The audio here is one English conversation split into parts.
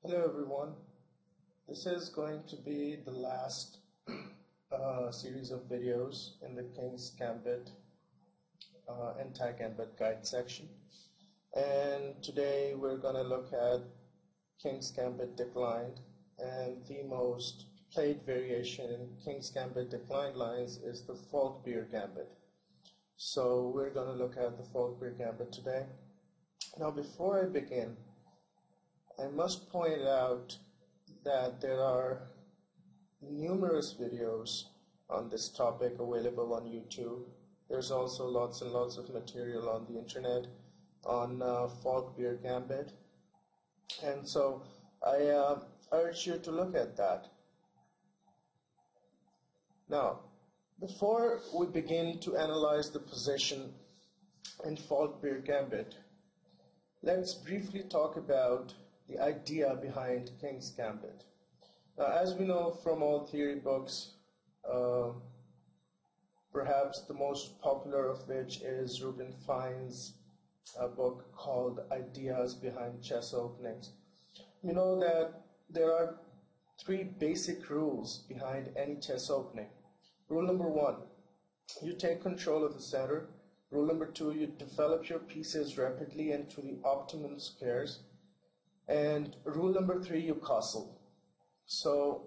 Hello everyone, this is going to be the last series of videos in the King's Gambit anti-gambit guide section, and today we're going to look at King's Gambit declined, and the most played variation in King's Gambit declined lines is the Falkbeer Gambit. So we're going to look at the Falkbeer Gambit today. Now before I begin, I must point out that there are numerous videos on this topic available on YouTube. There's also lots and lots of material on the internet on Falkbeer Gambit, and so I urge you to look at that. Now, before we begin to analyze the position in Falkbeer Gambit, let's briefly talk about the idea behind King's Gambit. Now, as we know from all theory books, perhaps the most popular of which is Reuben Fine's book called Ideas Behind Chess Openings. You know that there are three basic rules behind any chess opening. Rule number one, you take control of the center. Rule number two, you develop your pieces rapidly and to the optimum squares. And rule number three, you castle. So,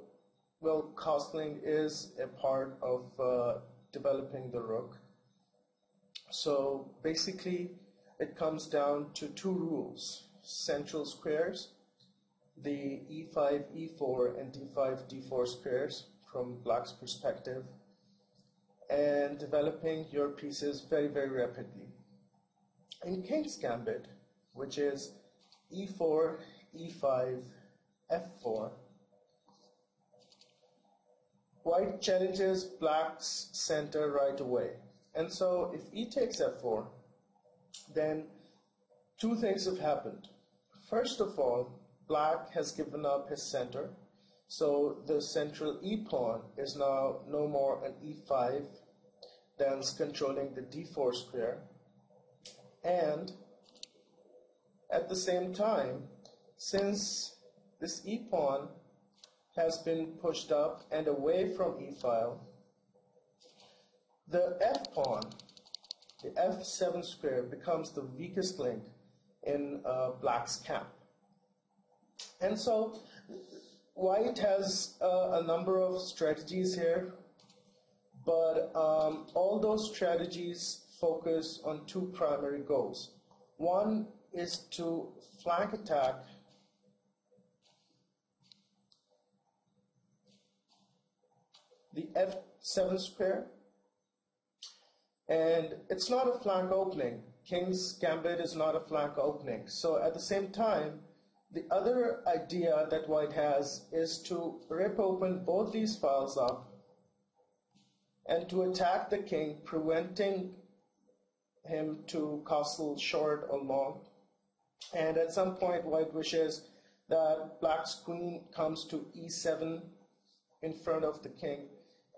well, castling is a part of developing the rook. So basically, it comes down to two rules: central squares, the e5, e4, and d5, d4 squares from black's perspective, and developing your pieces very, very rapidly. In King's Gambit, which is e4, e5, f4, white challenges black's center right away. And so if e takes f4, then two things have happened. First of all, black has given up his center, so the central e pawn is now no more an e5, thence controlling the d4 square. And at the same time, since this e pawn has been pushed up and away from e file, the f pawn, the f7 square, becomes the weakest link in black's camp. And so white has a number of strategies here, but all those strategies focus on two primary goals. One is to flank attack the f7 square, and it's not a flank opening. King's Gambit is not a flank opening. So at the same time, the other idea that white has is to rip open both these files up and to attack the king, preventing him to castle short or long. And at some point, white wishes that black's queen comes to e7 in front of the king,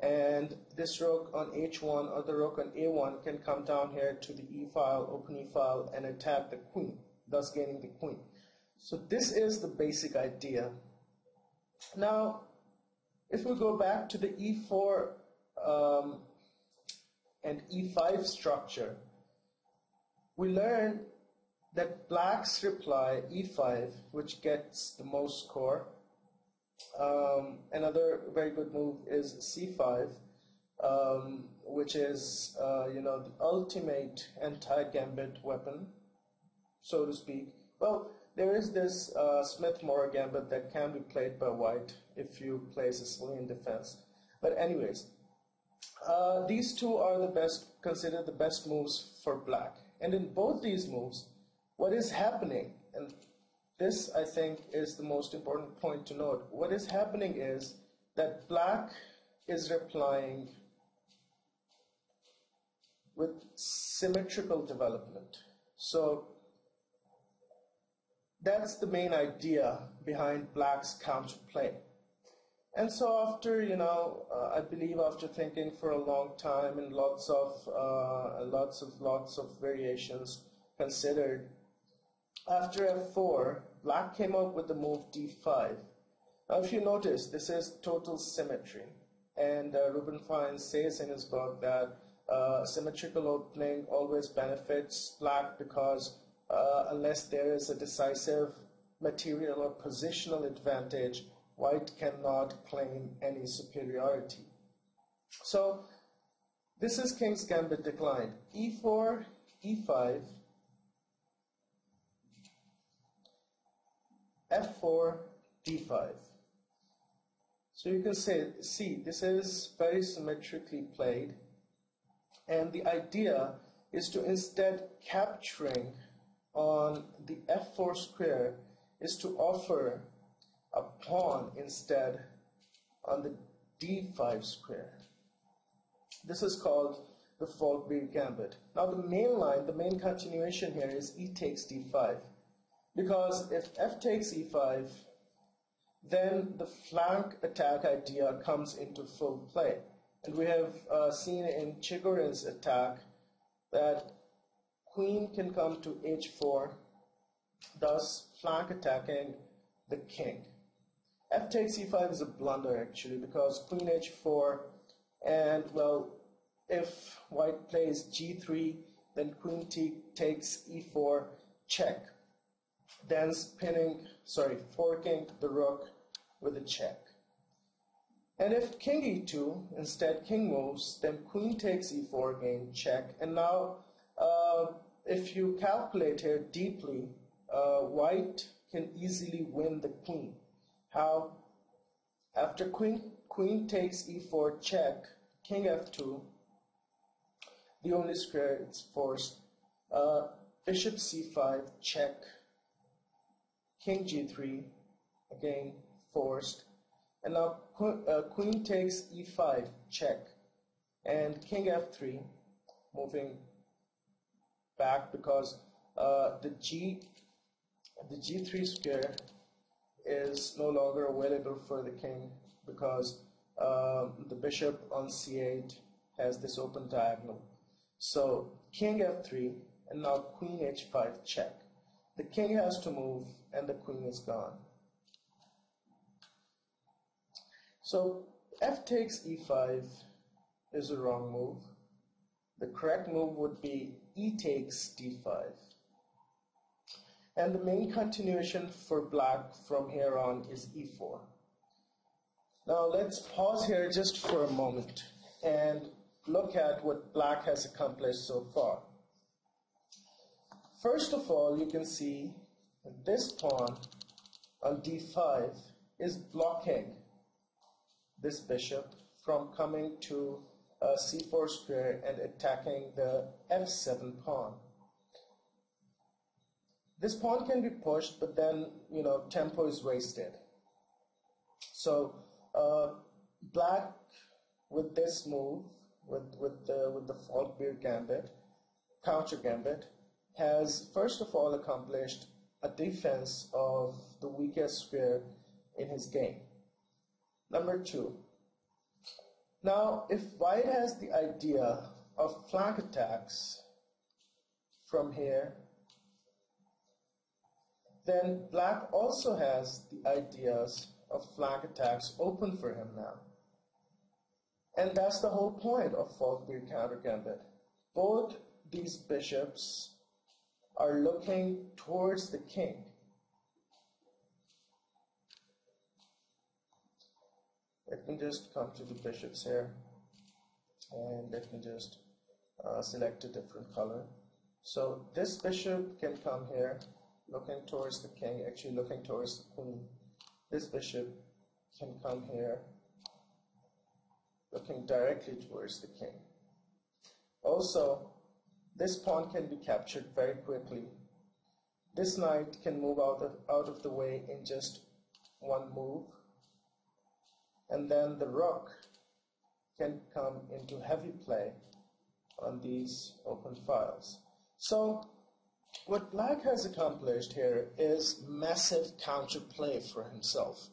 and this rook on h1 or the rook on a1 can come down here to the e file, open e file, and attack the queen, thus gaining the queen. So this is the basic idea. Now, if we go back to the e4 and e5 structure, we learn that black's reply e5, which gets the most score. Another very good move is c5, which is the ultimate anti-gambit weapon, so to speak. Well, there is this Smith-Morra gambit that can be played by white if you play Sicilian defense. But anyways, these two are considered the best moves for black. And in both these moves, what is happening, and this, I think, is the most important point to note. What is happening is that black is replying with symmetrical development. So that's the main idea behind black's counterplay. And so after, I believe after thinking for a long time and lots of variations considered, after f4, black came up with the move d5. Now if you notice, this is total symmetry, and Ruben Fine says in his book that symmetrical opening always benefits black because unless there is a decisive material or positional advantage, white cannot claim any superiority. So this is King's Gambit declined. e4, e5, f4, d5. So you can see this is very symmetrically played, and the idea is to, instead capturing on the f4 square, is to offer a pawn instead on the d5 square. This is called the Falkbeer Gambit. Now the main line, the main continuation here is e takes d5, because if f takes e5, then the flank attack idea comes into full play. And we have seen in Chigorin's attack that queen can come to h4, thus flank attacking the king. F takes e5 is a blunder actually, because queen h4, and well, if white plays g3, then queen takes e4, check, then forking the rook with a check. And if king e2, instead king moves, then queen takes e4 again, check. And now if you calculate here deeply, white can easily win the queen. How? After queen takes e4, check, king f2, the only square it's forced, bishop c5, check, king g3, again forced, and now queen takes e5, check, and king f3, moving back because the g3 square is no longer available for the king, because the bishop on c8 has this open diagonal. So king f3, and now queen h5, check. The king has to move and the queen is gone. So f takes e5 is a wrong move. The correct move would be e takes d5. And the main continuation for black from here on is e4. Now let's pause here just for a moment and look at what black has accomplished so far. First of all, you can see that this pawn on d5 is blocking this bishop from coming to c4 square and attacking the f7 pawn. This pawn can be pushed, but then tempo is wasted. So black with this move, with the Falkbeer Gambit, counter gambit, has first of all accomplished a defense of the weakest square in his game. Number two, now if white has the idea of flank attacks from here, then black also has the ideas of flank attacks open for him now. And that's the whole point of Falkbeer counter gambit. Both these bishops are looking towards the king. Let me just come to the bishops here, and let me just select a different color. So this bishop can come here looking towards the king, actually looking towards the queen. This bishop can come here looking directly towards the king. Also, this pawn can be captured very quickly. This knight can move out of the way in just one move, and then the rook can come into heavy play on these open files. So what black has accomplished here is massive counterplay for himself.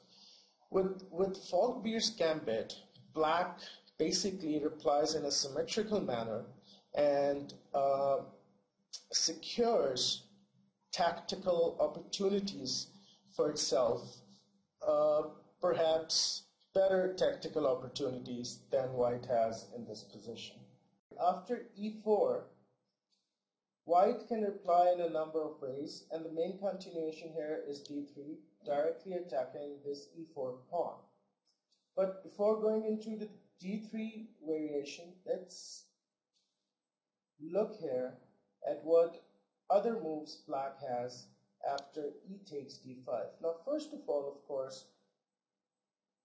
With Falkbeer's Gambit, black basically replies in a symmetrical manner and secures tactical opportunities for itself perhaps better tactical opportunities than white has in this position. After e4, white can reply in a number of ways, and the main continuation here is d3, directly attacking this e4 pawn. But before going into the d3 variation, let's look here at what other moves black has after e takes d5. Now, first of all, of course,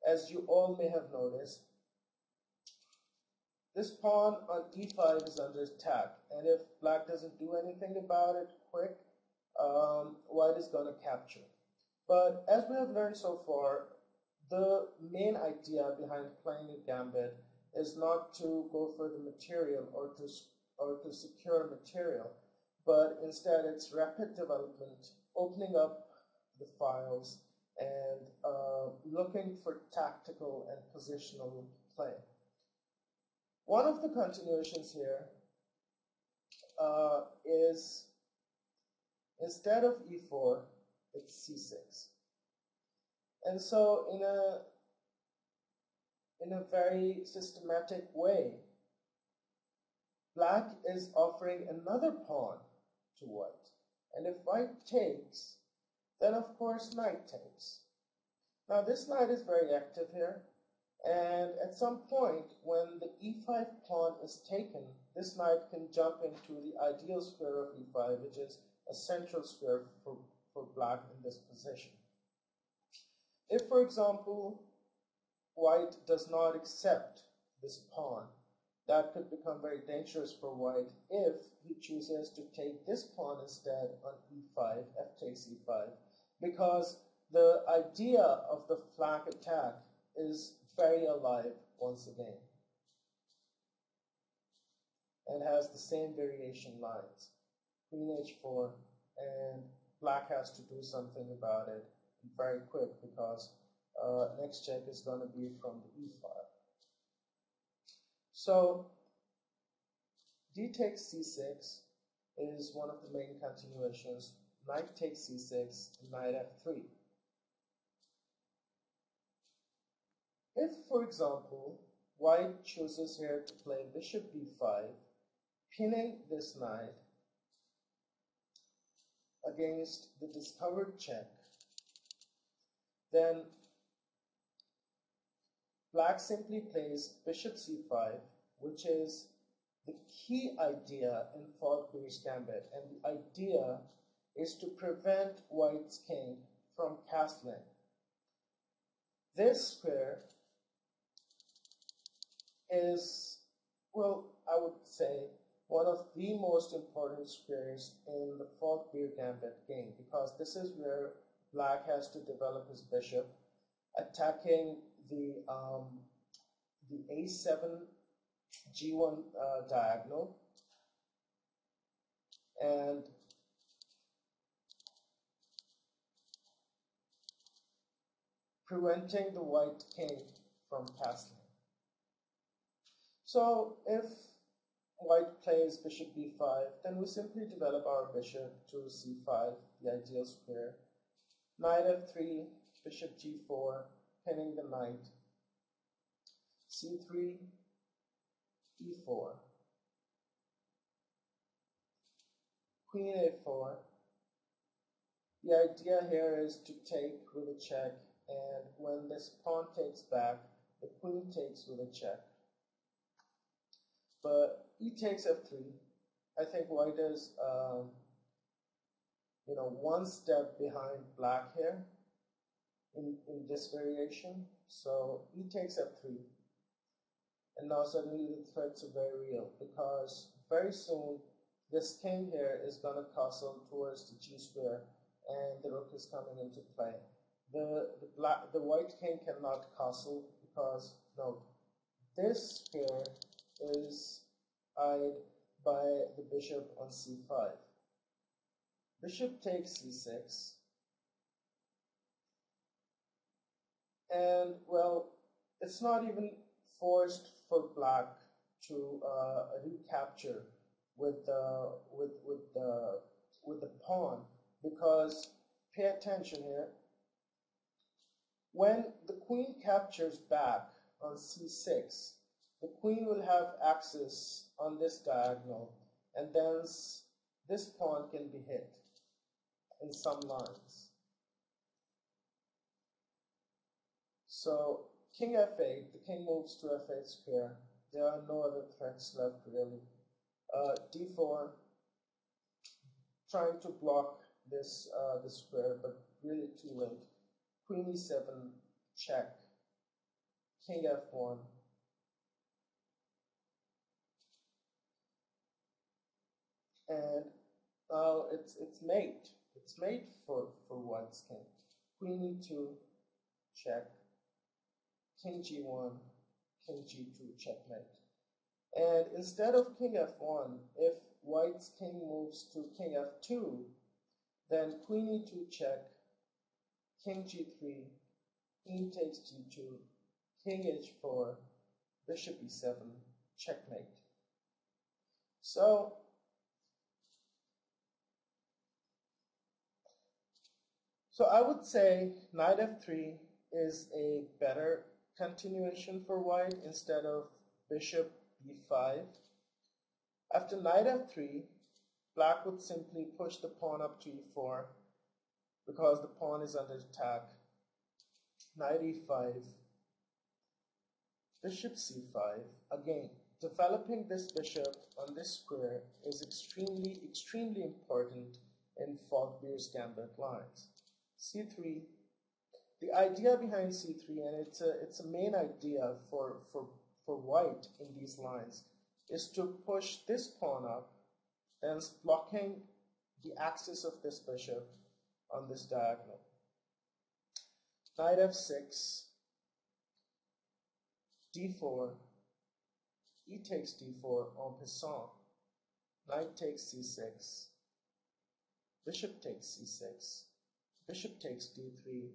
as you all may have noticed, this pawn on e5 is under attack, and if black doesn't do anything about it quick, white is going to capture. But as we have learned so far, the main idea behind playing a gambit is not to go for the material or to secure material, but instead it's rapid development, opening up the files and looking for tactical and positional play. One of the continuations here is, instead of e4, it's c6. And so in a very systematic way, black is offering another pawn to white. And if white takes, then of course knight takes. Now this knight is very active here, and at some point when the e5 pawn is taken, this knight can jump into the ideal square of e5, which is a central square for black in this position. If, for example, white does not accept this pawn, that could become very dangerous for white if he chooses to take this pawn instead on e5, f takes e5, because the idea of the flank attack is very alive once again and has the same variation lines. Queen h4, and black has to do something about it very quick because next check is going to be from the e file. So d takes c6 is one of the main continuations. Knight takes c6, and knight f3. If, for example, white chooses here to play bishop b5, pinning this knight against the discovered check, then black simply plays bishop c5, which is the key idea in Falkbeer's Gambit, and the idea is to prevent white's king from castling. This square is, well, I would say, one of the most important squares in the Falkbeer Gambit game, because this is where black has to develop his bishop, attacking the a7 g1 diagonal, and preventing the white king from castling. So if white plays bishop b5, then we simply develop our bishop to c5, the ideal square. Knight f3, bishop g4, pinning the knight. c3, e4. Queen a4. The idea here is to take with a check, and when this pawn takes back, the queen takes with a check. But e takes f3. I think white is, one step behind black here in this variation. So e takes f3. And now suddenly the threats are very real, because very soon this king here is going to castle towards the g square, and the rook is coming into play. The white king cannot castle because, note, this square is eyed by the bishop on c5. Bishop takes c6, and well, it's not even forced for black to recapture with the pawn, because pay attention here. when the queen captures back on c6, the queen will have access on this diagonal, and thence this pawn can be hit in some lines. So king f8, the king moves to f8 square. There are no other threats left really. d4, trying to block this square, but really too late. Queen e7, check. King f1. And now it's mate. It's mate for white's king. Queen e2, check. King g1, king g2, checkmate. And instead of king f1, if white's king moves to king f2, then queen e2 check, king g3, queen takes g2, king h4, bishop e7, checkmate. So I would say knight f3 is a better continuation for white instead of bishop b5. After knight f3, black would simply push the pawn up to e4 because the pawn is under attack. Knight e5, bishop c5. Again, developing this bishop on this square is extremely important in Falkbeer's Gambit lines. c3. The idea behind c3, and it's a main idea for white in these lines, is to push this pawn up, thence blocking the axis of this bishop on this diagonal. Knight f6, d4, e takes d4 en passant. Knight takes c6, bishop takes c6, bishop takes d3,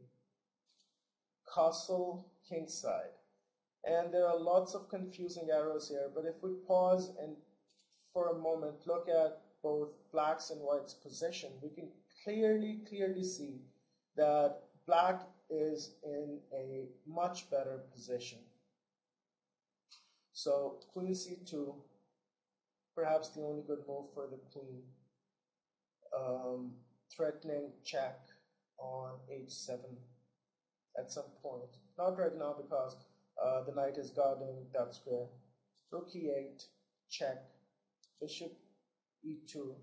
castle kingside. And there are lots of confusing arrows here, but if we pause and for a moment look at both black's and white's position, we can clearly see that black is in a much better position. So queen c2, perhaps the only good move for the queen, threatening check on h7 at some point. Not right now because the knight is guarding that square. Rook e8, check, bishop e2,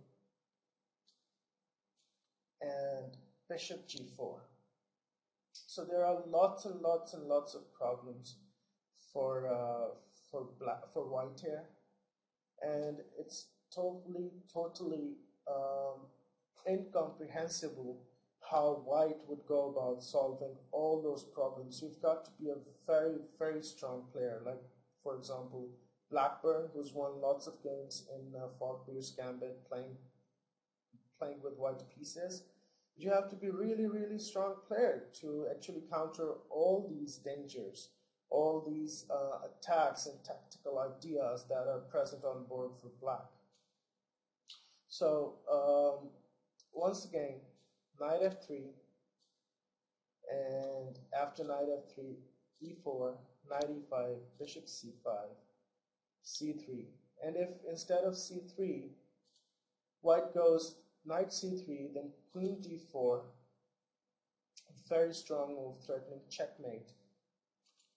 and bishop g4. So there are lots and lots of problems for white here, and it's totally incomprehensible how white would go about solving all those problems. You've got to be a very strong player, like for example Blackburn, who's won lots of games in Falkbeer's Gambit playing with white pieces. You have to be really strong player to actually counter all these dangers, all these attacks and tactical ideas that are present on board for black. So once again, knight f3, and after knight f3, e4, knight e5, bishop c5, c3. And if instead of c3, white goes knight c3, then queen d4, very strong move threatening checkmate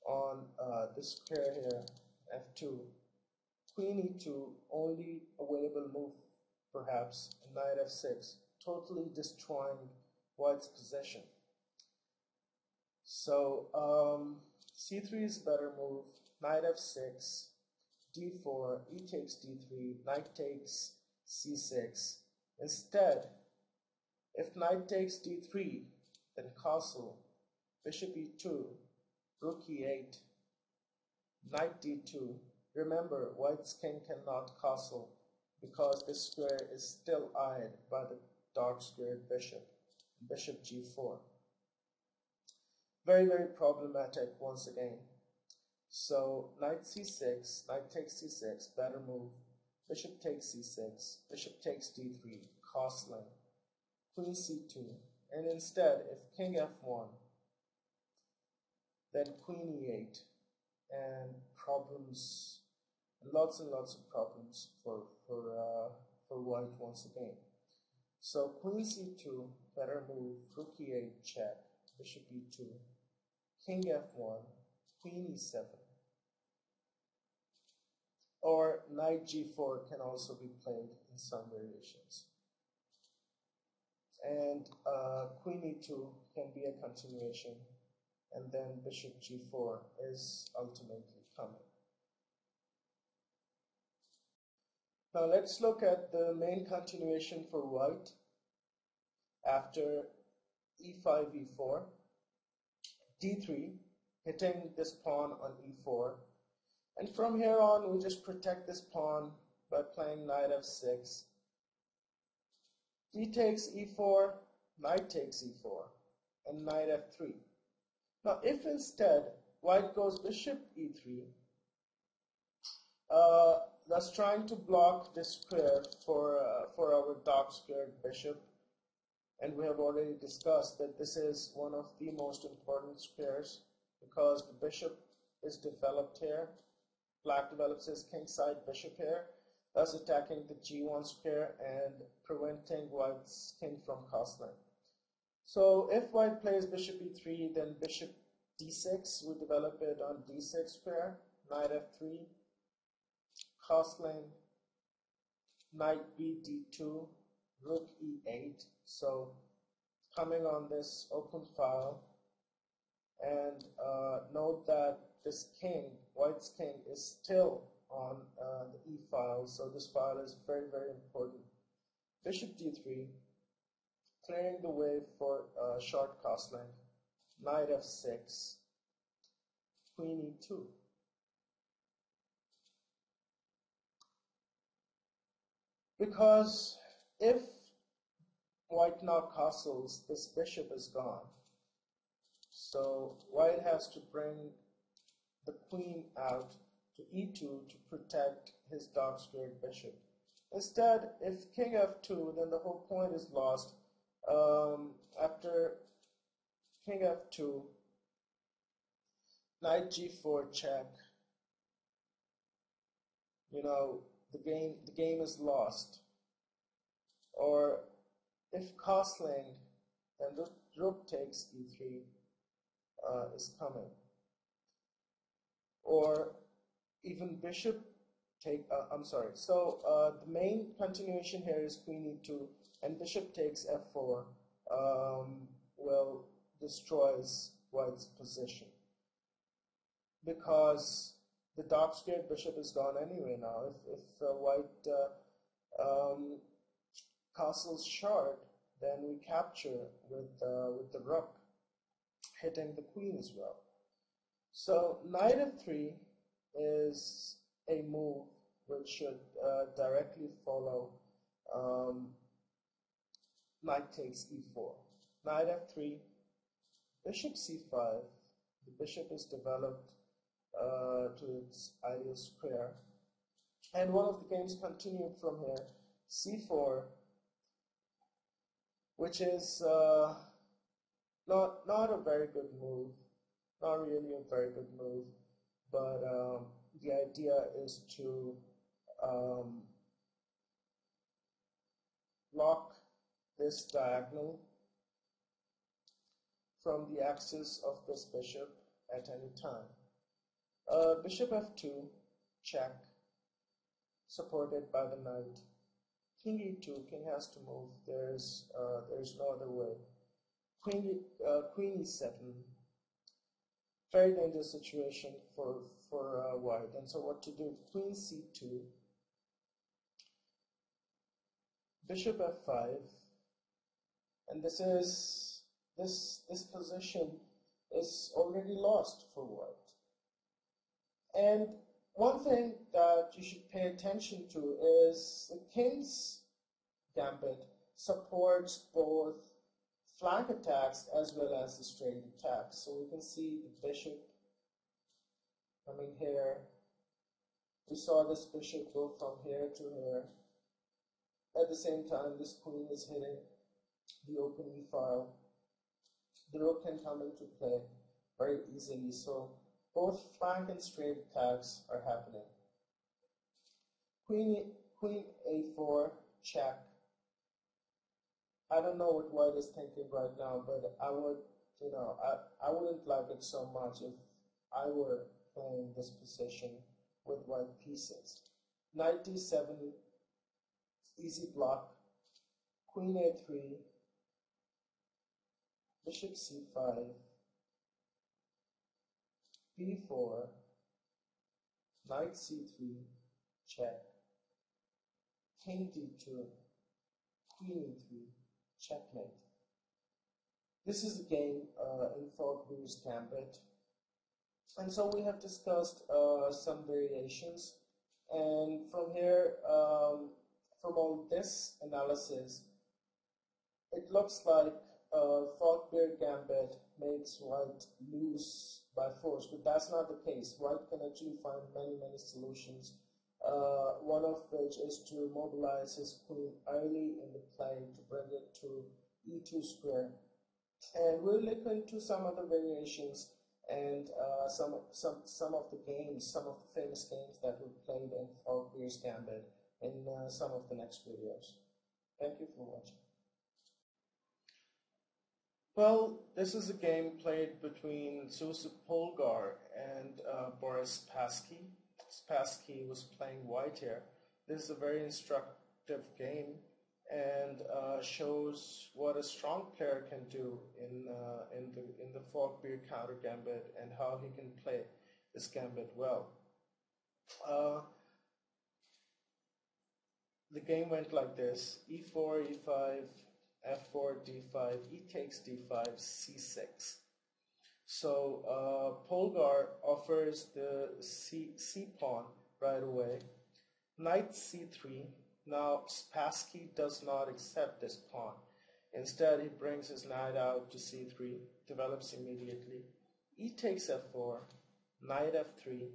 on this square here, f2. Queen e2, only available move perhaps, and knight f6, totally destroying white's possession. So c3 is a better move, knight f6, d4, e takes d3, knight takes c6. Instead, if knight takes d3, then castle, bishop e2, rook e8, knight d2. Remember, white's king cannot castle because this square is still eyed by the dark squared bishop, bishop g4. Very problematic once again. So knight c6, knight takes c6, better move. Bishop takes c6, bishop takes d3, castling. Queen c2, and instead, if king f1, then queen e8, and problems, lots and lots of problems for white once again. So queen c2, better move, rook e8 check, bishop e2, king f1, queen e7, or knight g4 can also be played in some variations. And queen e2 can be a continuation, and then bishop g4 is ultimately coming. Now let's look at the main continuation for white after e5, e4, d3, hitting this pawn on e4, and from here on we just protect this pawn by playing knight f6, d takes e4, knight takes e4, and knight f3. Now if instead white goes bishop e3, thus trying to block this square for our dark squared bishop, and we have already discussed that this is one of the most important squares because the bishop is developed here. Black develops his kingside bishop here, thus attacking the g1 square and preventing white's king from castling. So if white plays bishop e3, then bishop d6, we develop it on d6 square, knight f3, castling, knight b d2, rook e8. So coming on this open file, and note that this king, white's king, is still on the e file, so this file is very, very important. Bishop d3, clearing the way for short castling, knight f6, queen e2. Because if white now castles, this bishop is gone. So white has to bring the queen out to e2 to protect his dark squared bishop. Instead, if king f2, then the whole point is lost. After king f2, knight g4 check, the game is lost. Or if castling, then the rook takes e3 is coming. Or even bishop take, so the main continuation here is queen e2, and bishop takes f4 destroys white's position, because the dark squared bishop is gone anyway now. If white castles short, then we capture with the rook, hitting the queen as well. So knight f3 is a move which should directly follow knight takes e4. Knight f3, bishop c5. The bishop is developed to its ideal square, and one of the games continued from here. c4, which is not a very good move, not really a very good move, but the idea is to lock this diagonal from the axis of this bishop at any time. Bishop f2, check, supported by the knight. King e2, king has to move. There's no other way. Queen e7, very dangerous situation for white. And so what to do? Queen c2, bishop f5, and this position is already lost for white. And one thing that you should pay attention to is the king's gambit supports both flank attacks as well as the straight attacks. So we can see the bishop coming here. We saw this bishop go from here to here. At the same time, this queen is hitting the open e file. The rook can come into play. very easily. So both flank and straight attacks are happening. Queen a4, check. I don't know what white is thinking right now, but I would, I wouldn't like it so much if I were playing this position with white pieces. Knight d7, easy block. Queen a3, bishop c5, b4, knight c3, check. King d2, queen e3, checkmate. This is the game in Falkbeer's Gambit. And so we have discussed some variations. And from here, from all this analysis, it looks like Falkbeer Gambit makes white lose by force, but that's not the case. White can actually find many solutions. One of which is to mobilize his queen early in the play to bring it to e2 square. And we'll look into some other variations and some of the games, some of the famous games that we played in Falkbeer's Gambit in some of the next videos. Thank you for watching. Well, this is a game played between Zuzep Polgar and Boris Spassky. Spassky was playing white here. This is a very instructive game and shows what a strong player can do in the Falkbeer counter gambit and how he can play this gambit well. The game went like this: e4, e5, f4, d5, e takes d5, c6. So Polgar offers the c pawn right away. Knight c3. Now Spassky does not accept this pawn. Instead, he brings his knight out to c3, develops immediately. E takes f4, knight f3,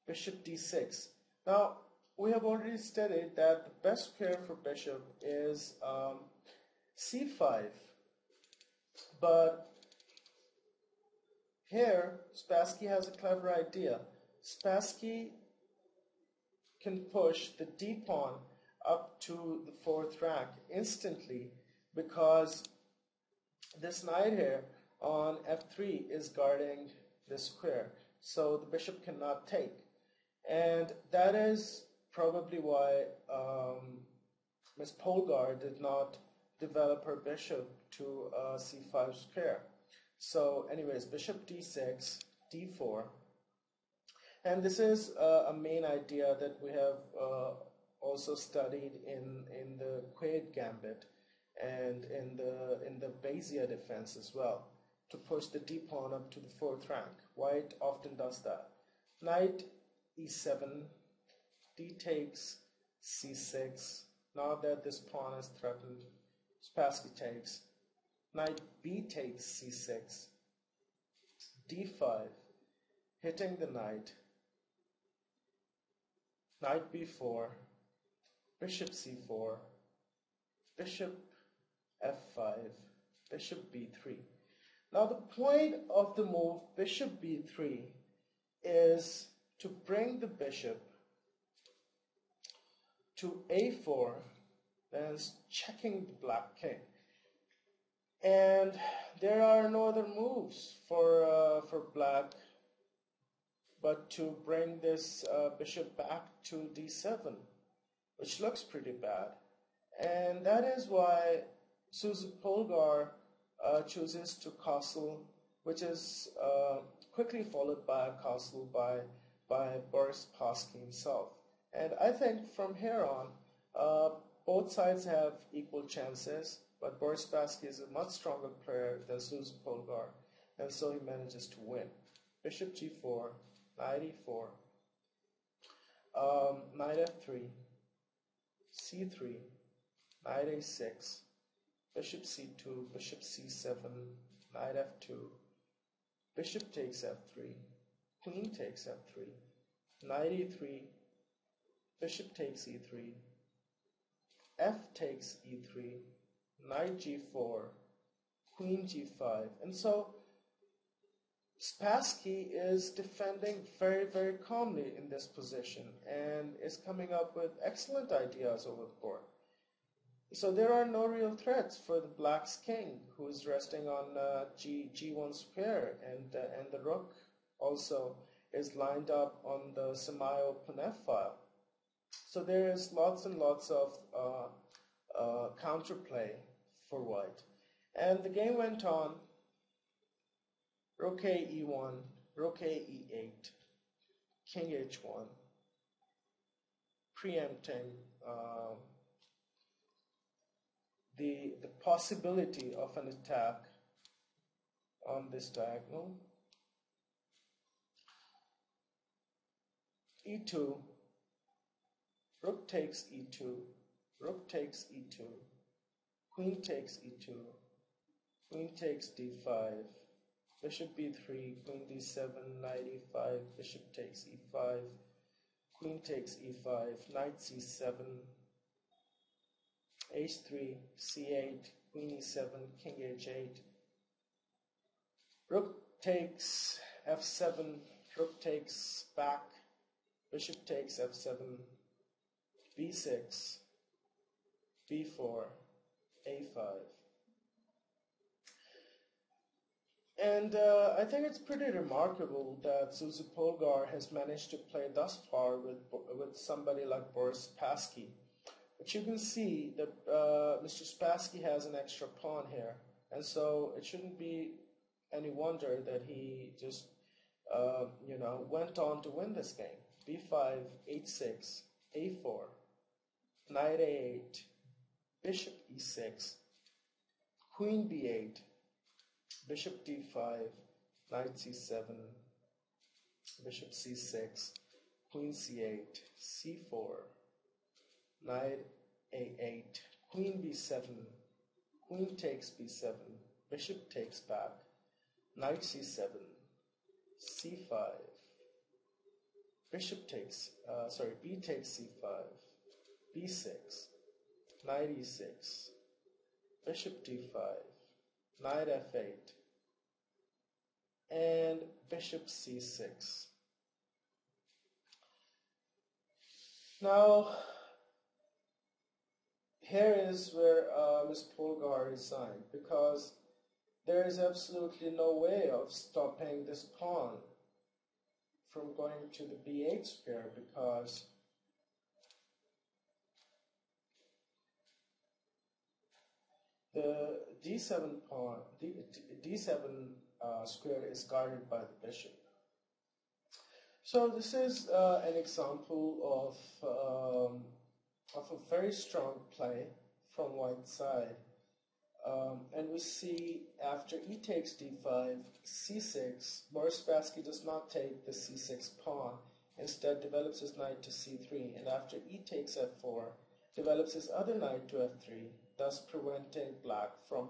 bishop d6. Now, we have already stated that the best pair for bishop is c5, but here Spassky has a clever idea. Spassky can push the d pawn up to the fourth rank instantly because this knight here on f3 is guarding the square, so the bishop cannot take. And that is probably why Ms. Polgar did not develop her bishop to c5 square. So anyways, bishop d6, d4. And this is a main idea that we have also studied in the Quaid Gambit and in the Bezier defense as well, to push the d pawn up to the fourth rank. White often does that. Knight e7, d takes c6. Now that this pawn is threatened, Spassky takes. Knight b takes c6, d5, hitting the knight. Knight b4, bishop c4, bishop f5, bishop b3. Now the point of the move bishop b3 is to bring the bishop to a4, then checking the black king. And there are no other moves for black but to bring this bishop back to d7, which looks pretty bad. And that is why Zuzep Polgar chooses to castle, which is quickly followed by a castle by Boris Spassky himself. And I think from here on, both sides have equal chances, but Boris Spassky is a much stronger player than Zuzep Polgar, and so he manages to win. Bishop g4, knight e4, knight f3, c3, knight a6, bishop c2, bishop c7, knight f2, bishop takes f3, queen takes f3, knight e3, bishop takes e3, f takes e3, knight g4, queen g5. And so Spassky is defending very, very calmly in this position and is coming up with excellent ideas over the board. So there are no real threats for the black's king, who is resting on G1 square, and the rook also is lined up on the semi-open f file. So there is lots and lots of counterplay for white. And the game went on. Rook A E1, Rook A E8, King H1, preempting the possibility of an attack on this diagonal. E2, Rook takes E2, Rook takes E2, Queen takes E2, Queen takes D5, Bishop B3, Queen D7, Knight E5, Bishop takes E5, Queen takes E5, Knight C7, H3, C8, Queen E7, King H8, Rook takes F7, Rook takes back, Bishop takes F7, B6, B4, A5. And I think it's pretty remarkable that Suzy Polgar has managed to play thus far with somebody like Boris Spassky. But you can see that Mr. Spassky has an extra pawn here, and so it shouldn't be any wonder that he just went on to win this game. B5, H6, A4, Knight A8, Bishop E6, Queen B8, Bishop D5, Knight C7, Bishop C6, Queen C8, C4, Knight A8, Queen B7, Queen takes B7, Bishop takes back, Knight C7, C5, Bishop takes, B takes C5, B6, Knight E6, Bishop D5, Knight F8, and Bishop C6. Now, here is where Ms. Polgar resigned, because there is absolutely no way of stopping this pawn from going to the B8 square, because the D7 pawn, D7 square is guarded by the bishop. So this is an example of a very strong play from white side. And we see after E takes D5, C6, Boris Spassky does not take the C6 pawn, instead develops his knight to C3, and after E takes F4, develops his other knight to F3, thus preventing black from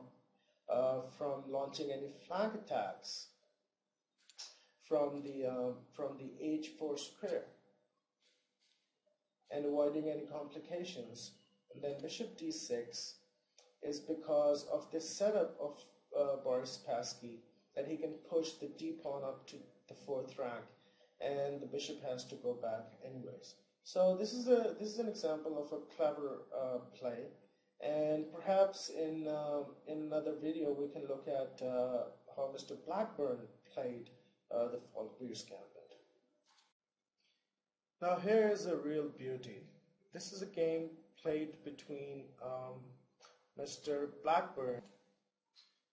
launching any flank attacks from the H4 square and avoiding any complications. And then Bishop D6 is because of this setup of Boris Spassky, that he can push the D pawn up to the 4th rank, and the bishop has to go back anyways. So this is an example of a clever play, and perhaps in another video we can look at how Mr. Blackburn played the Falkbeer's Gambit. Now here is a real beauty. This is a game played between Mr. Blackburn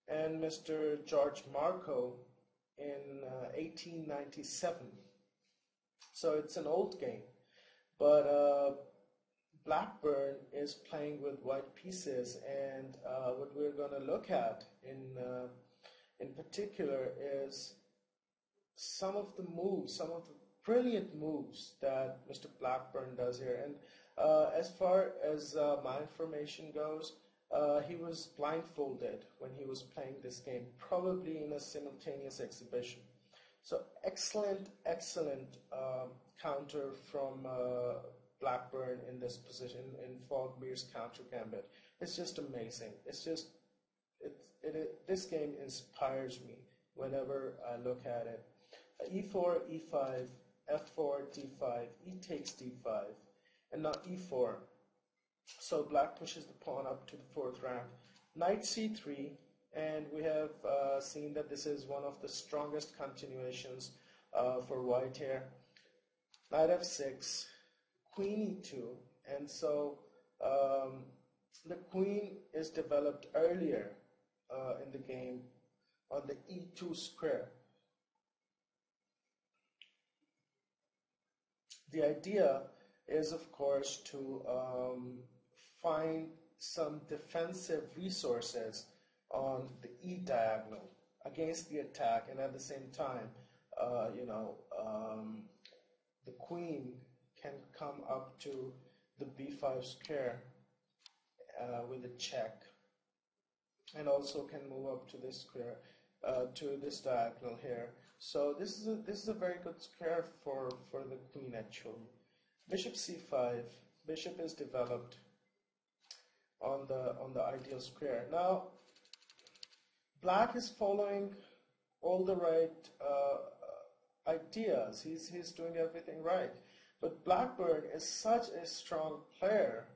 and Mr. George Marco in 1897. So it's an old game, but Blackburn is playing with white pieces, and what we're going to look at in particular is some of the moves, some of the brilliant moves that Mr. Blackburn does here. And as far as my information goes, he was blindfolded when he was playing this game, probably in a simultaneous exhibition. So excellent counter from Blackburn in this position in Falkbeer's counter gambit. It's just amazing. It's just this game inspires me whenever I look at it. E4, E5, F4, D5, E takes D5, and now E4. So black pushes the pawn up to the 4th rank. Knight C3, and we have seen that this is one of the strongest continuations for white here. Knight F6, Queen E2, and so the queen is developed earlier in the game on the E2 square. The idea is, of course, to find some defensive resources on the E diagonal against the attack, and at the same time, the queen can come up to the B5 square with a check, and also can move up to this square, to this diagonal here. So this is a very good square for the queen actually. Bishop C5, bishop is developed on the ideal square. Now black is following all the right ideas. He's doing everything right. But Blackburn is such a strong player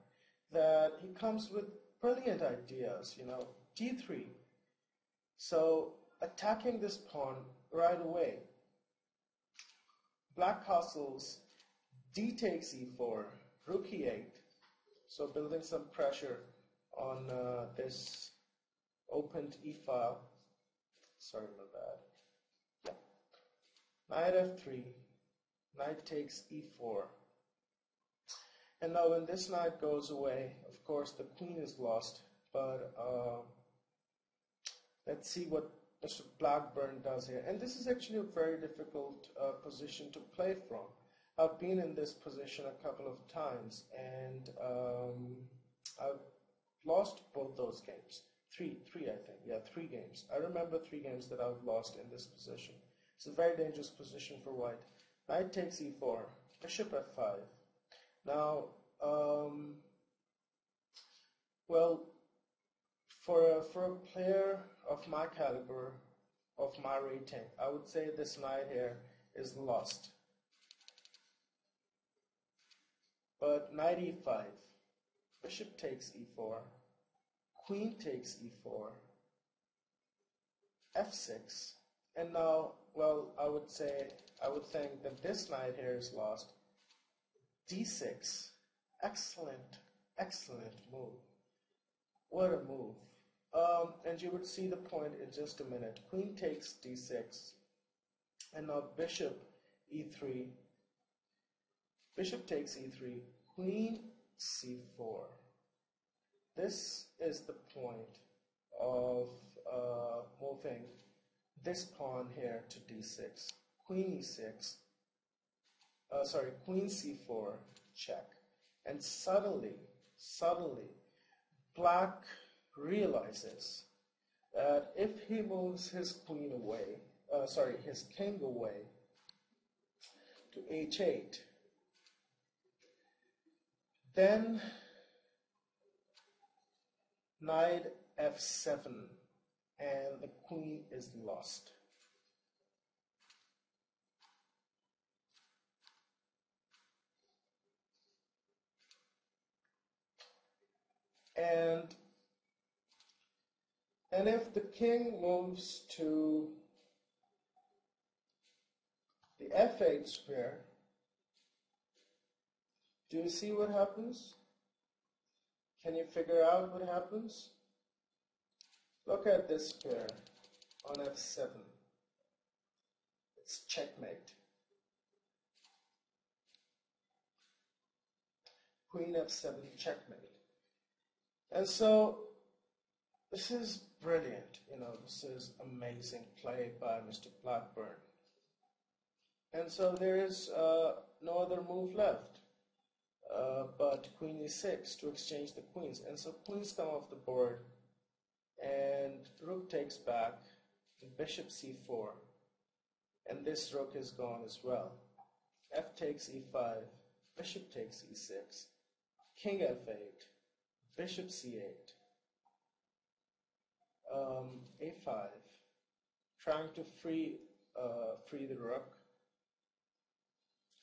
that he comes with brilliant ideas, D3. So attacking this pawn right away. Black castles, D takes E4, Rook E8. So building some pressure on this opened E file. Sorry, my bad. Yeah. Knight F3, knight takes E4. And now when this knight goes away, of course the queen is lost, but let's see what Mr. Blackburn does here. And this is actually a very difficult position to play from. I've been in this position a couple of times, and I've lost both those games. Three, I think. Yeah, 3 games. I remember 3 games that I've lost in this position. It's a very dangerous position for white. Knight takes E4, bishop F5. Now, well, for a player of my caliber, of my rating, I would say this knight here is lost. But knight E5, bishop takes E4, queen takes E4, F6, and now, well, I would think that this knight here is lost. D6, excellent move. What a move. And you would see the point in just a minute. Queen takes D6, and now bishop E3, bishop takes E3, queen C4. This is the point of moving this pawn here to D6. Queen E6, Queen C4, check. And suddenly, black realizes that if he moves his queen away, his king away to H8, then knight F7, and the queen is lost. And if the king moves to the F8 square, do you see what happens? Can you figure out what happens? Look at this square on F7. It's checkmate. Queen F7, checkmate. And so this is brilliant, this is amazing play by Mr. Blackburn. And so there is no other move left but Queen E6 to exchange the queens. And so queens come off the board, and rook takes back, bishop C4, and this rook is gone as well. F takes E5, bishop takes E6, king F8, bishop C8, A5, trying to free the rook.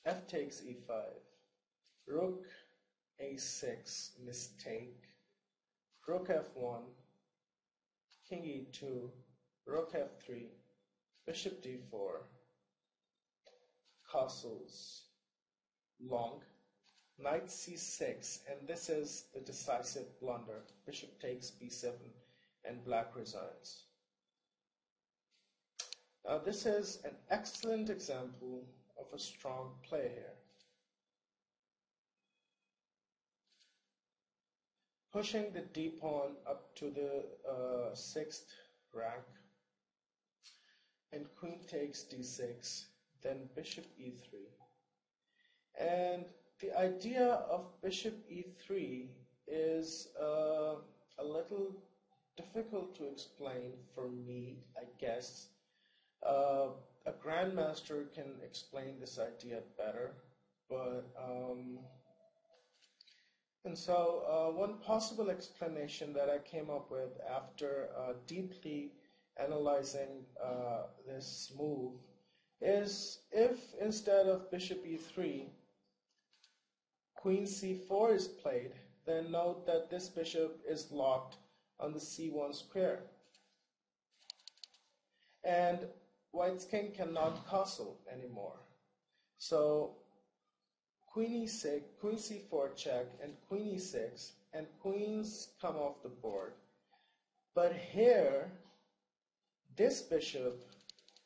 F takes e5. Rook a6, mistake. Rook f1, king e2, rook f3, bishop d4, castles, long, knight c6, and this is the decisive blunder. Bishop takes b7, and black resigns. Now this is an excellent example of a strong play here. Pushing the d-pawn up to the 6th rank, and queen takes d6, then bishop e3. And the idea of bishop e3 is a little difficult to explain for me, I guess. A grandmaster can explain this idea better, but and so one possible explanation that I came up with after deeply analyzing this move is, if instead of bishop e3 queen c4 is played, then note that this bishop is locked on the c1 square, and white's king cannot castle anymore. So queen e6, queen c4 check, and queen e6, and queens come off the board. But here, this bishop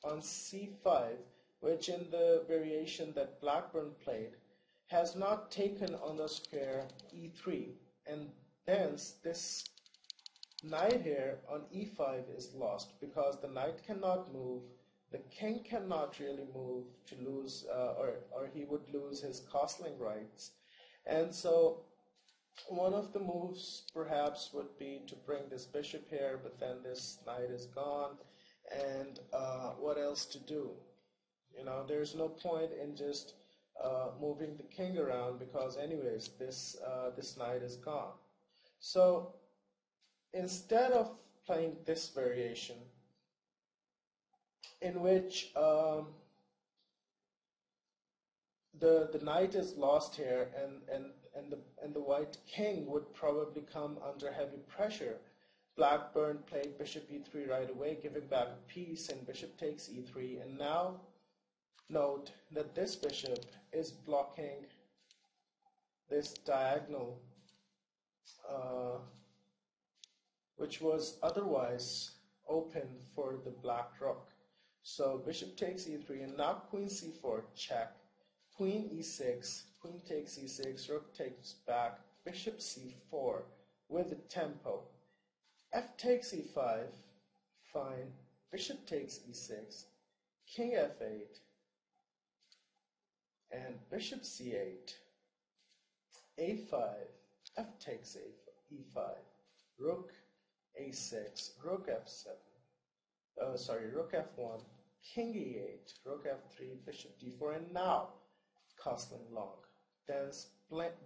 on c5, which in the variation that Blackburn played, has not taken on the square e3, and thence this knight here on e5 is lost because the knight cannot move, the king cannot really move to lose, or he would lose his castling rights. And so one of the moves perhaps would be to bring this bishop here, but then this knight is gone, and what else to do? You know, there's no point in just moving the king around, because anyways this knight is gone. So instead of playing this variation, in which the knight is lost here, and the white king would probably come under heavy pressure, Blackburn played bishop e3 right away, giving back a piece, and bishop takes e3. And now note that this bishop is blocking this diagonal, which was otherwise open for the black rook. So bishop takes e3, and now queen c4 check, queen e6, queen takes e6, rook takes back, bishop c4 with the tempo. F takes e5, fine, bishop takes e6, king f8, and bishop c8, a5, f takes e5, rook a6, rook f7, rook f1, king e8, rook f3, bishop d4, and now castling long, thence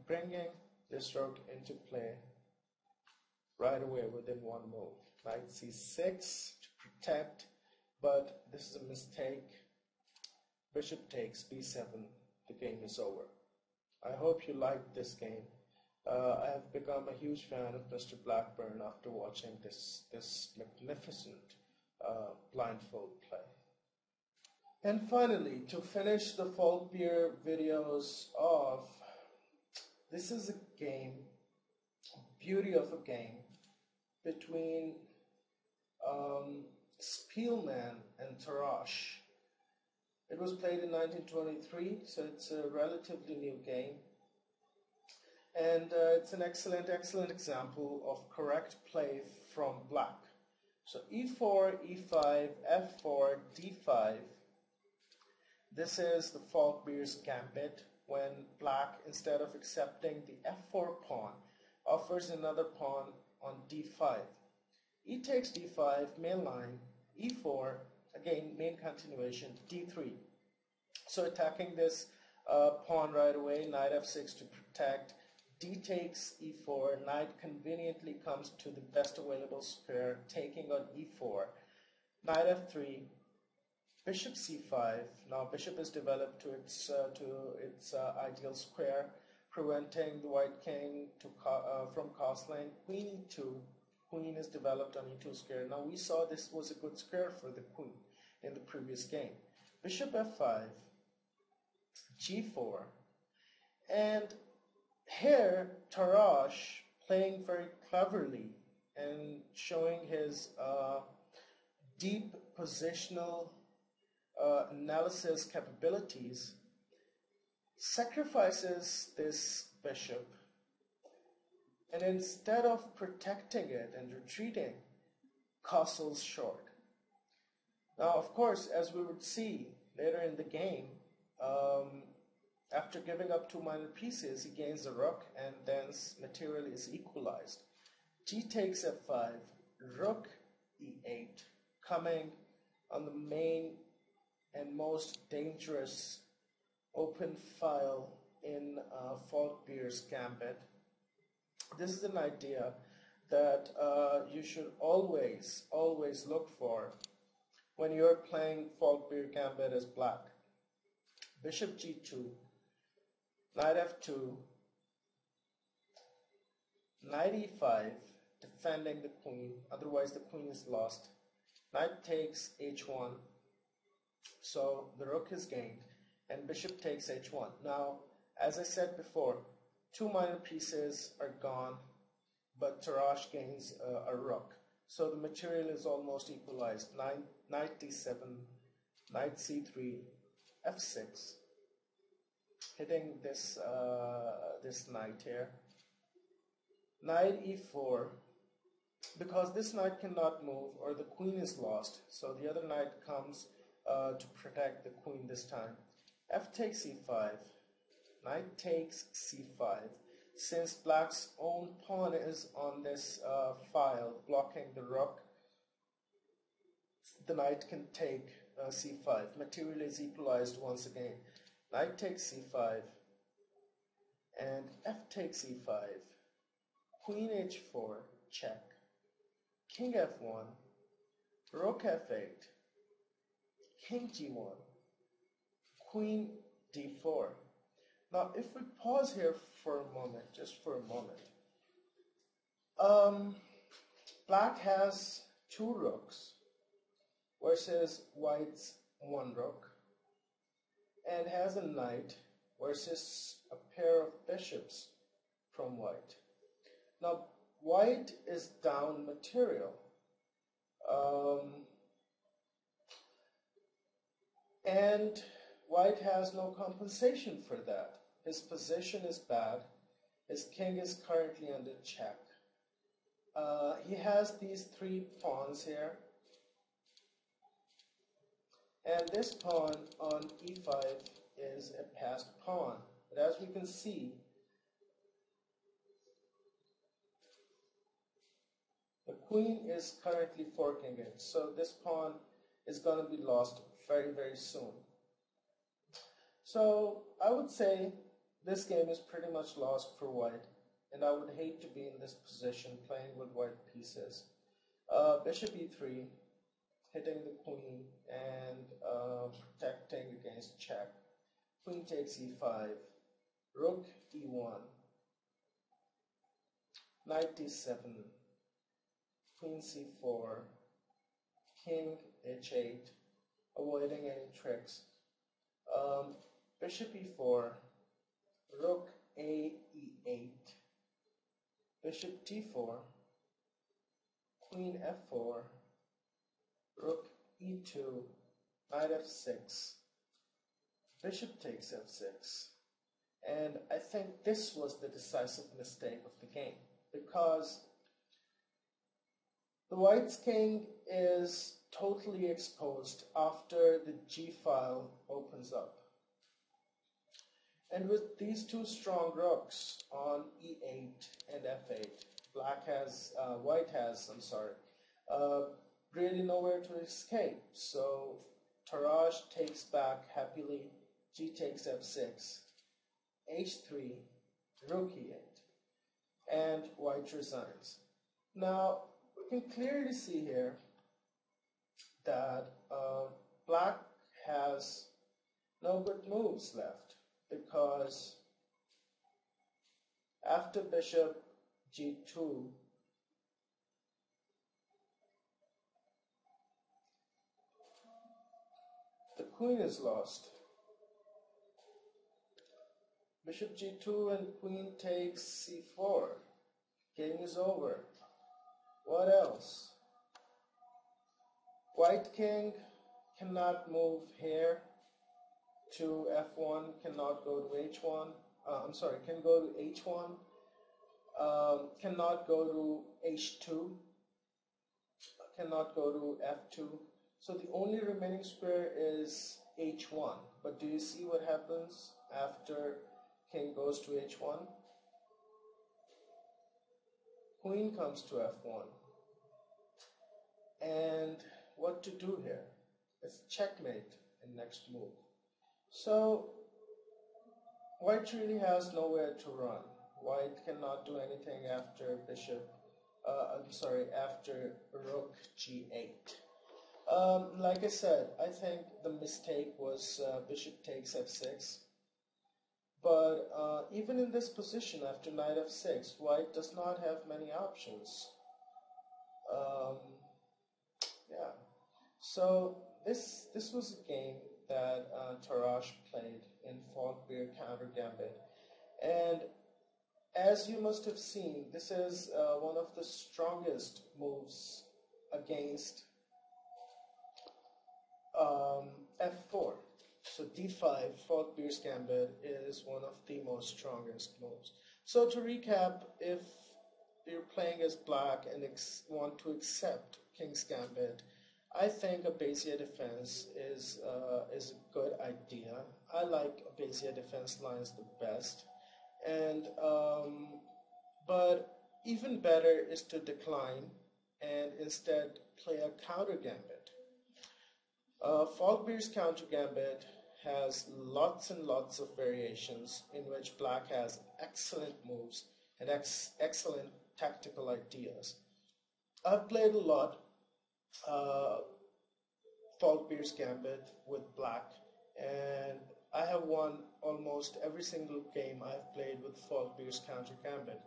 bringing this rook into play right away within one move. Knight c6 to protect, but this is a mistake. Bishop takes b7, the game is over. I hope you liked this game. I have become a huge fan of Mr. Blackburn after watching this magnificent blindfold play. And finally, to finish the Falkbeer videos off, this is a game, beauty of a game, between Spielman and Tarash. It was played in 1923, so it's a relatively new game. And it's an excellent example of correct play from black. So e4, e5, f4, d5. This is the Falkbeer's Gambit, when black, instead of accepting the f4 pawn, offers another pawn on d5. E takes d5, main line, e4, again main continuation, d3. So attacking this pawn right away, knight f6 to protect, d takes e4, knight conveniently comes to the best available square, taking on e4, knight f3, bishop c5. Now bishop is developed to its ideal square, preventing the white king from castling. Queen e2. Queen is developed on e2 square. Now we saw this was a good square for the queen in the previous game. Bishop f5, g4, and here Tarash, playing very cleverly and showing his deep positional analysis capabilities, sacrifices this bishop, and instead of protecting it and retreating, castles short. Now, of course, as we would see later in the game, after giving up two minor pieces, he gains a rook, and thence material is equalized. G takes f5, rook e8, coming on the main and most dangerous open file in Falkbeer's Gambit. This is an idea that you should always look for when you're playing Falkbeer Gambit as black. Bishop g2, knight f2, knight e5, defending the queen, otherwise the queen is lost. Knight takes h1, so the rook is gained, and bishop takes h1. Now, as I said before, two minor pieces are gone, but Tarash gains a rook. So the material is almost equalized. Knight d7, knight c3, f6, hitting this knight here. Knight e4, because this knight cannot move or the queen is lost, so the other knight comes to protect the queen this time. F takes e5, knight takes c5. Since black's own pawn is on this file blocking the rook, the knight can take c5. Material is equalized once again. Knight takes c5 and f takes e5. Queen h4, check. King f1, rook f8, king g1, queen d4. Now, if we pause here for a moment, just for a moment, black has two rooks versus white's one rook, and has a knight versus a pair of bishops from white. Now, white is down material, and white has no compensation for that. His position is bad. His king is currently under check. He has these three pawns here, and this pawn on e5 is a passed pawn. But as we can see, the queen is currently forking it, so this pawn is going to be lost very, very soon. So I would say this game is pretty much lost for white, and I would hate to be in this position playing with white pieces. Bishop e3, hitting the queen and protecting against check. Queen takes e5, rook e1, knight d7, queen c4, king h8, avoiding any tricks. Bishop e4, rook a e8, bishop d4, queen f4, rook e2, knight f6, bishop takes f6. And I think this was the decisive mistake of the game, because the white's king is totally exposed after the g file opens up. And with these two strong rooks on e8 and f8, white has, really nowhere to escape. So Tarash takes back happily, g takes f6, h3, rook e8, and white resigns. Now, we can clearly see here that black has no good moves left, because after bishop g2, the queen is lost. Bishop g2 and queen takes c4. Game is over. What else? White king cannot move here to f1, cannot go to h1. Can go to h1. Cannot go to h2. Cannot go to f2. So the only remaining square is h1. But do you see what happens after king goes to h1? Queen comes to f1. And what to do here? It's checkmate in next move. So white really has nowhere to run. White cannot do anything after after rook g8. Like I said, I think the mistake was bishop takes f6. But even in this position after knight f6, white does not have many options. Yeah. So this was a game that Tarash played in Falkbeer countergambit, and as you must have seen, this is one of the strongest moves against f4. So d5, Falkbeer's gambit, is one of the most strongest moves. So to recap, if you're playing as black and want to accept king's gambit, I think a Bezier defense is a good idea. I like Bezier defense lines the best, and but even better is to decline and instead play a counter gambit. Falkbeer's counter gambit has lots and lots of variations in which black has excellent moves and excellent tactical ideas. I've played a lot Falkbeer's gambit with black, and I have won almost every single game I've played with Falkbeer's counter gambit.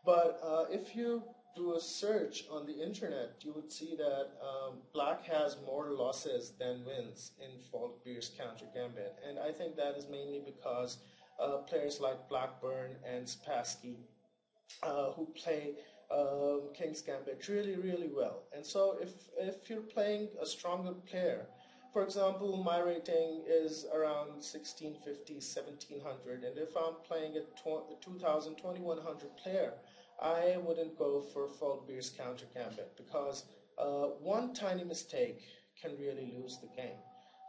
But if you do a search on the internet, you would see that black has more losses than wins in Falkbeer's counter gambit, and I think that is mainly because players like Blackburn and Spassky who play King's Gambit really well. And so if you're playing a stronger player, for example, my rating is around 1650, 1700, and if I'm playing a 2000, 2100 player, I wouldn't go for Falkbeer's counter gambit, because one tiny mistake can really lose the game.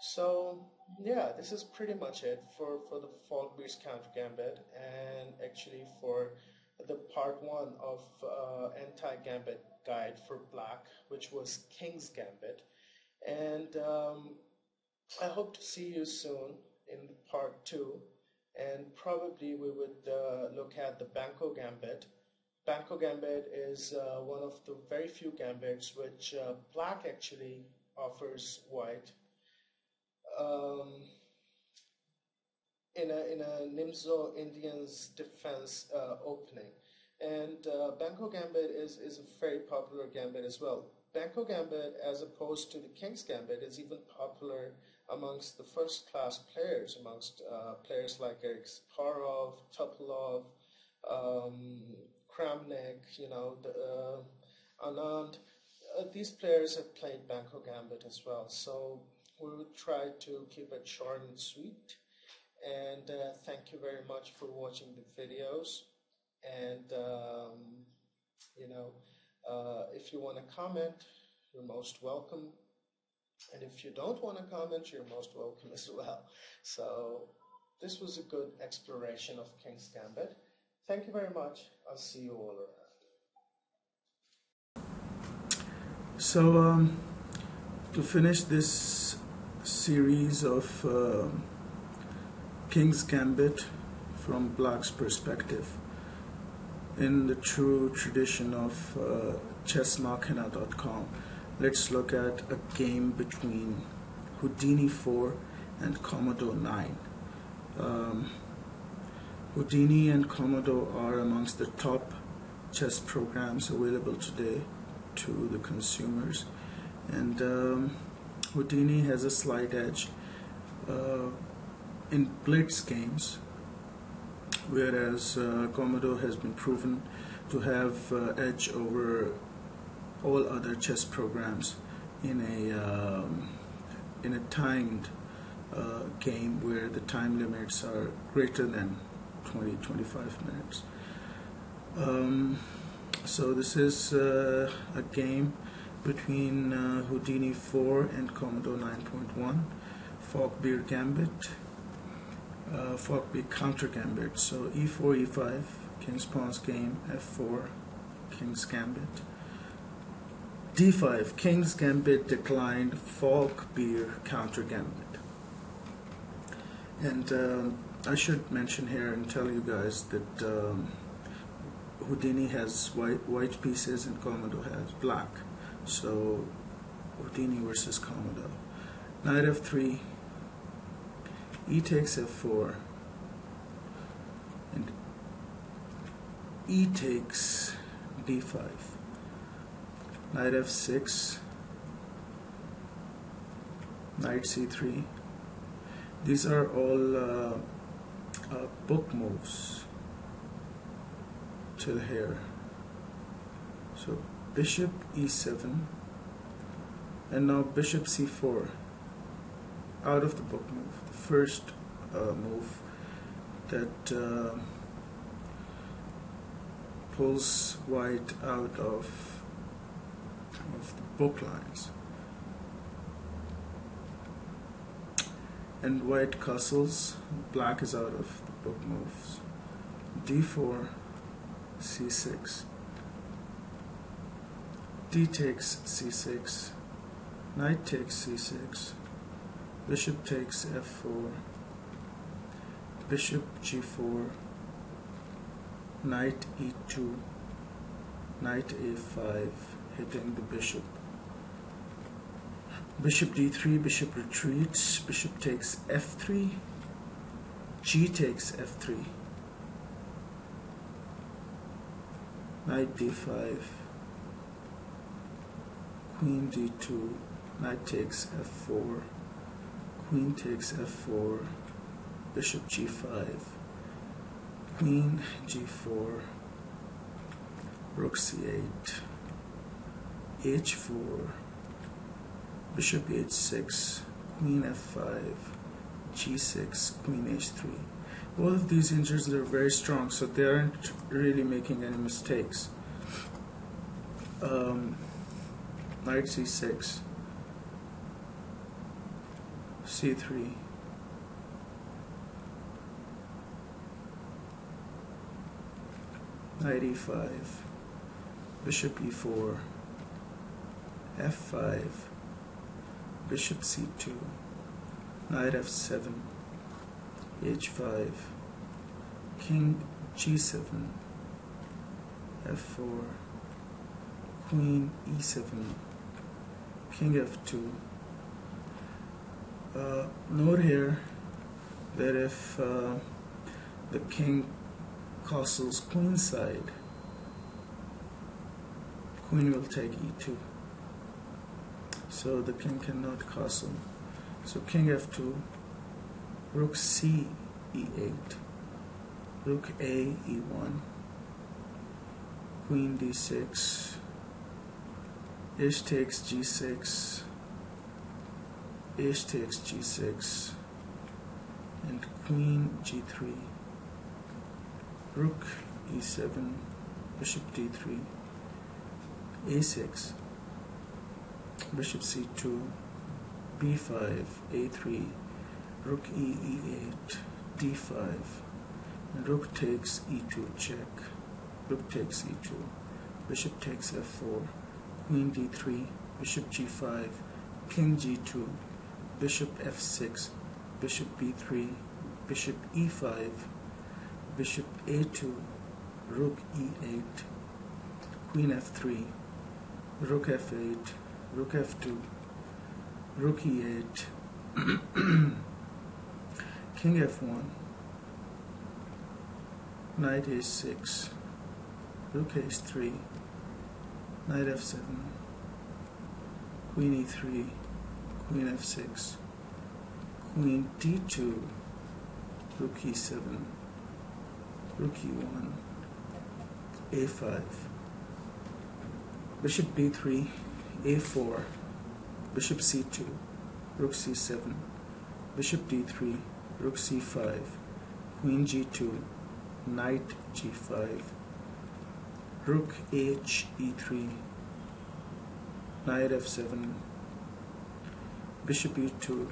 So yeah, this is pretty much it for the Falkbeer's counter gambit, and actually for the part 1 of anti-gambit guide for black, which was King's Gambit. And I hope to see you soon in part 2, and probably we would look at the Banco Gambit. Banco Gambit is one of the very few gambits which black actually offers white in a Nimzo Indians defense opening. And Banco Gambit is a very popular gambit as well. Banco Gambit, as opposed to the King's Gambit, is even popular amongst the first-class players, amongst players like Eric Kasparov, Topalov, Kramnik, Anand. These players have played Banco Gambit as well, so we will try to keep it short and sweet. And thank you very much for watching the videos. And if you want to comment, you're most welcome. And if you don't want to comment, you're most welcome as well. So this was a good exploration of King's Gambit. Thank you very much. I'll see you all around. So to finish this series of King's Gambit from black's perspective, in the true tradition of chessmachina.com, let's look at a game between Houdini 4, and Commodore 9. Houdini and Commodore are amongst the top chess programs available today to the consumers, and Houdini has a slight edge in blitz games, whereas Commodore has been proven to have edge over all other chess programs in a timed game where the time limits are greater than 20-25 minutes. So this is a game between Houdini 4 and Commodore 9.1, Falkbeer Gambit, Falkbeer countergambit. So e4, e5, King's Pawns game, f4, King's Gambit, d5, King's Gambit declined, Falkbeer countergambit. And I should mention here and tell you guys that Houdini has white pieces and Commodore has black. So Houdini versus Commodore. Knight f3, e takes f4, and e takes d5. Knight f6, knight c3. These are all book moves till here. So bishop e7, and now bishop c4, out of the book move, the first move that pulls white out of the book lines, and white castles, black is out of the book moves. d4, c6, d takes c6, knight takes c6, bishop takes f4, bishop g4, knight e2, knight a5, hitting the bishop, bishop d3, bishop retreats, bishop takes f3, g takes f3, knight d5, queen d2, knight takes f4, queen takes f4, bishop g5, queen g4, rook c8, h4, bishop h6, queen f5, g6, queen h3. Both of these engines are very strong, so they aren't really making any mistakes. Knight c6, c3, knight e5, bishop e4, f5, bishop c2, knight f7, h5, king g7, f4, queen e7, king f2. Note here that if the king castles queenside, queen will take e2. So the king cannot castle. So king f2, rook c e8, rook a e1, queen d6, h takes g6, h takes g6, and queen g3, rook e7, bishop d3, a6, bishop c2, b5, a3, rook e e8, d5, and rook takes e2 check, rook takes e2, bishop takes f4, queen d3, bishop g5, king g2, bishop f6, bishop b3, bishop e5, bishop a2, rook e8, queen f3, rook f8, rook f2, rook e8, King f1, knight a6, rook h3, knight f7, queen e3, queen f6, queen d2, rook e7, rook e1, a5, bishop b3, a4, bishop c2, rook c7, bishop d3, rook c5, queen g2, knight g5, rook h e3, knight f7, bishop e2,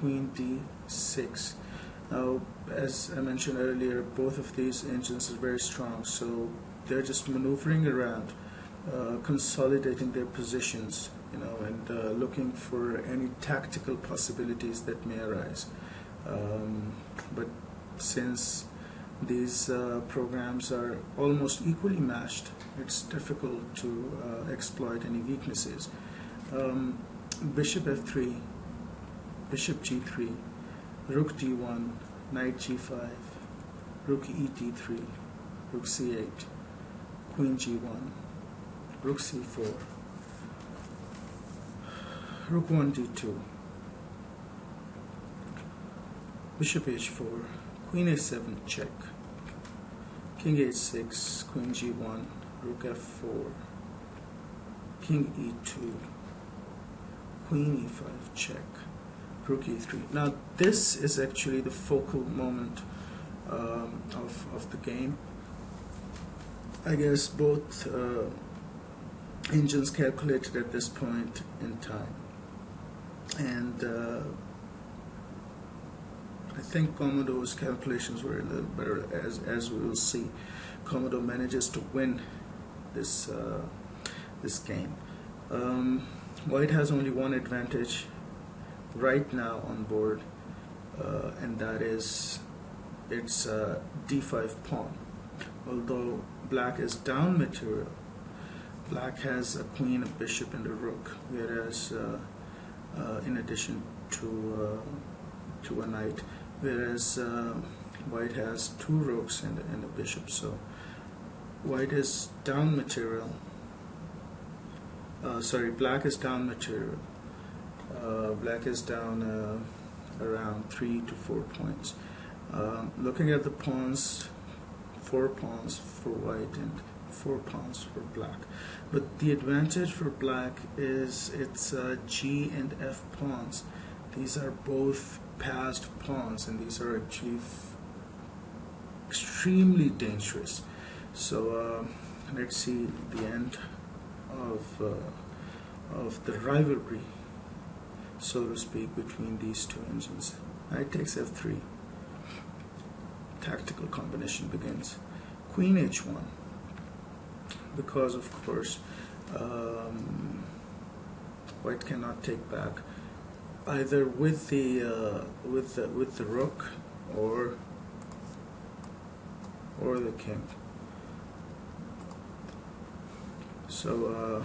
queen d6. Now, as I mentioned earlier, both of these engines are very strong, so they're just maneuvering around, consolidating their positions, and looking for any tactical possibilities that may arise. But since these programs are almost equally matched, it's difficult to exploit any weaknesses. Bishop f3, bishop g3, rook d1, knight g5, rook e d3, rook c8, queen g1, rook c4, rook 1 d2, bishop h4, queen a7 check, king h6, queen g1, rook f4, king e2, queen e5 check, rook e3. Now this is actually the focal moment of the game. I guess both engines calculated at this point in time, and I think Commodore's calculations were a little better. As we will see, Commodore manages to win this this game. White has only one advantage right now on board, and that is its d5 pawn. Although black is down material, black has a queen, a bishop, and a rook, whereas in addition to a knight, whereas white has two rooks and a bishop. So white is down material. Black is down material. Black is down around 3 to 4 points. Looking at the pawns, 4 pawns for white and 4 pawns for black. But the advantage for black is its G and F pawns. These are both passed pawns, and these are actually extremely dangerous. So let's see the end of the rivalry, so to speak, between these two engines. Knight takes f3. Tactical combination begins. Queen h1, because of course white cannot take back either with the rook or the king. So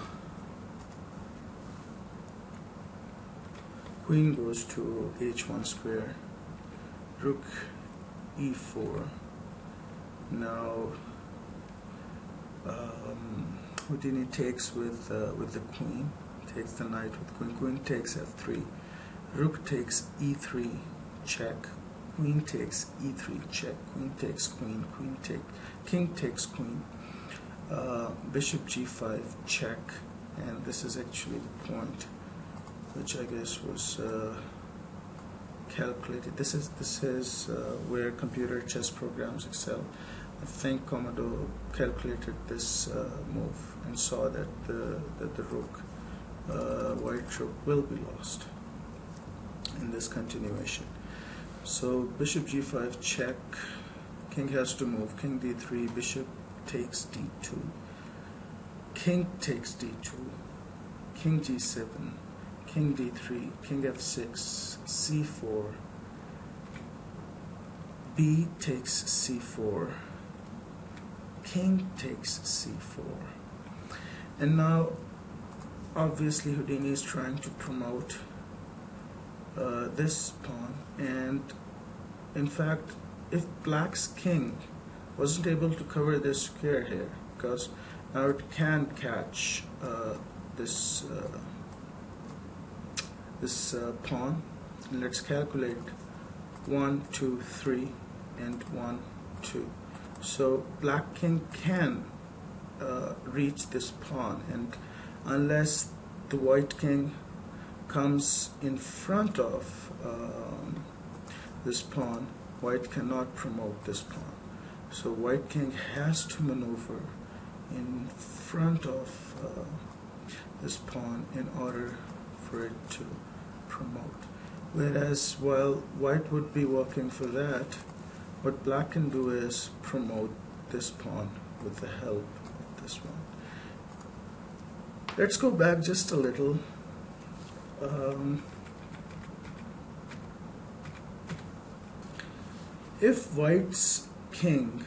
queen goes to h1 square, rook e4. Now Houdini takes with the queen, takes the knight with queen. Queen takes f3, rook takes e3 check, queen takes e3 check, queen takes queen, king takes queen, bishop g5 check, and this is actually the point which I guess was calculated. This is where computer chess programs excel. I think Commodore calculated this move and saw that the rook, white rook, will be lost in this continuation. So bishop g5 check, king has to move, king d3, bishop takes d2, king takes d2, king g7, king d3, king f6, c4, b takes c4, king takes c4. And now obviously Houdini is trying to promote this pawn, and in fact if black's king wasn't able to cover this square here, because now it can catch this pawn. And let's calculate 1, 2, 3 and 1, 2. So black king can reach this pawn, and unless the white king comes in front of this pawn, white cannot promote this pawn. So white king has to maneuver in front of this pawn in order for it to promote. Whereas while white would be working for that, what black can do is promote this pawn with the help of this one. Let's go back just a little. If white's king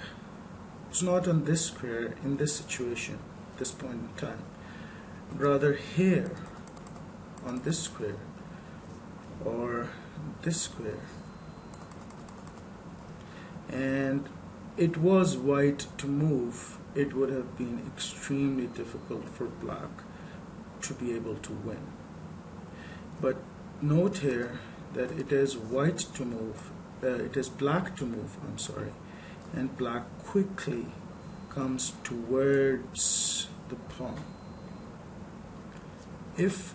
is not on this square in this situation, this point in time, rather here on this square or this square, and it was white to move, it would have been extremely difficult for black to be able to win. But note here that it is white to move, it is black to move, I'm sorry, and black quickly comes towards the pawn. If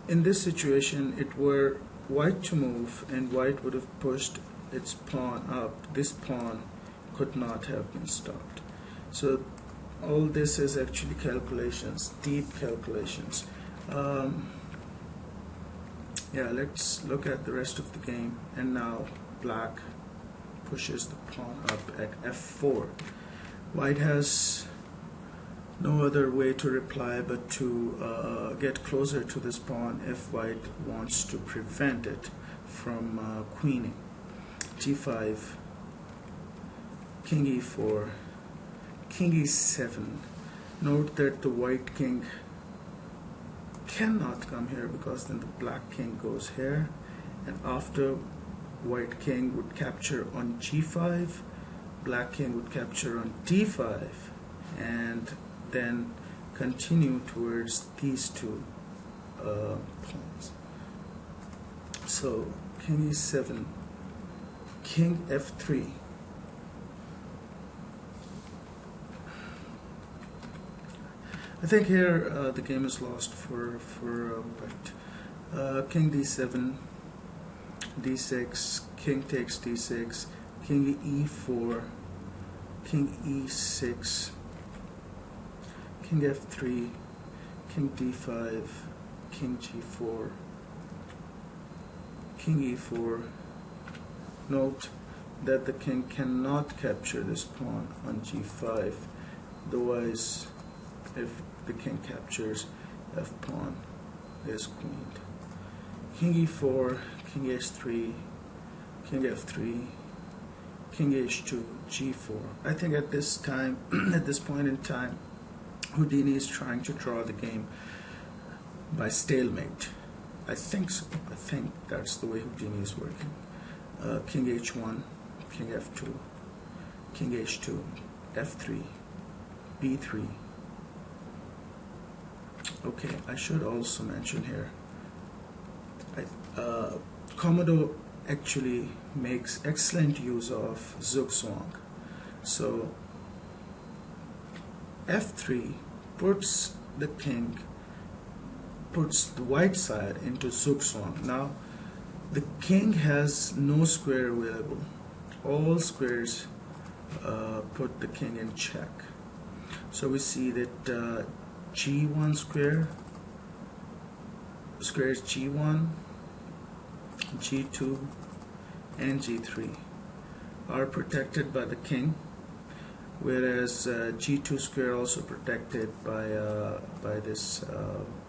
in this situation it were white to move and white would have pushed its pawn up, this pawn could not have been stopped. So all this is actually calculations, deep calculations. Yeah, let's look at the rest of the game. And now black pushes the pawn up at f4. White has no other way to reply but to get closer to this pawn if white wants to prevent it from queening. g5, king e4, king e7. Note that the white king cannot come here because then the black king goes here, and after white king would capture on g5, black king would capture on d5, and then continue towards these two pawns. So king e7, king f3. I think here the game is lost for white. King d7, d6, king takes d6, king e4, king e6, king f3, king d5, king g4, king e4. Note that the king cannot capture this pawn on g5, otherwise if the king captures, f pawn is queened. King e4, king h3, king f3, king h2, g4. I think at this time, at this point in time, Houdini is trying to draw the game by stalemate. I think so. I think that's the way Houdini is working. King h1, king f2, king h2, f3, b3. Okay, I should also mention here, Commodore actually makes excellent use of zugzwang. So f3 puts the king, puts the white side into zugzwang. Now the king has no square available. All squares put the king in check. So we see that g1 square squares g1, g2 and g3 are protected by the king, whereas g2 square also protected by this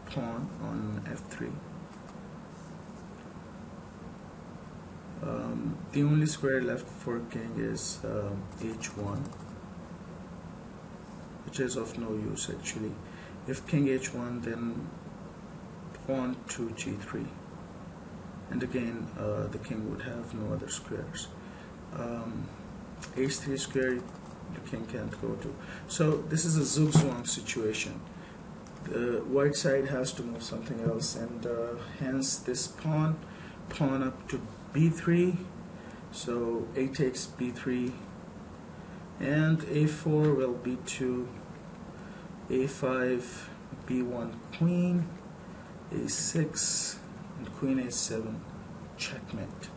pawn on f3. The only square left for king is h1, which is of no use actually. If king h1, then pawn to g3. and again the king would have no other squares. H3 square the king can't go to. So this is a zugzwang situation. The white side has to move something else, and hence this pawn up to b3. So a takes b3, and a4 will b2, a5, b1 queen, a6, and queen a7, checkmate.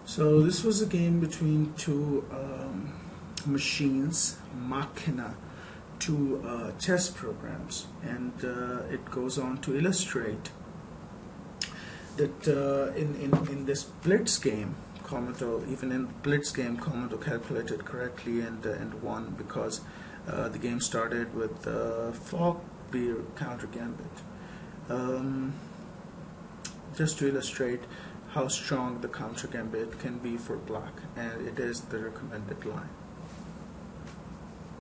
So this was a game between two machines, machina, two chess programs, and it goes on to illustrate that in this blitz game, even in blitz game, Commodore calculated correctly and won, because the game started with Falkbeer countergambit. Just to illustrate how strong the countergambit can be for black, and it is the recommended line.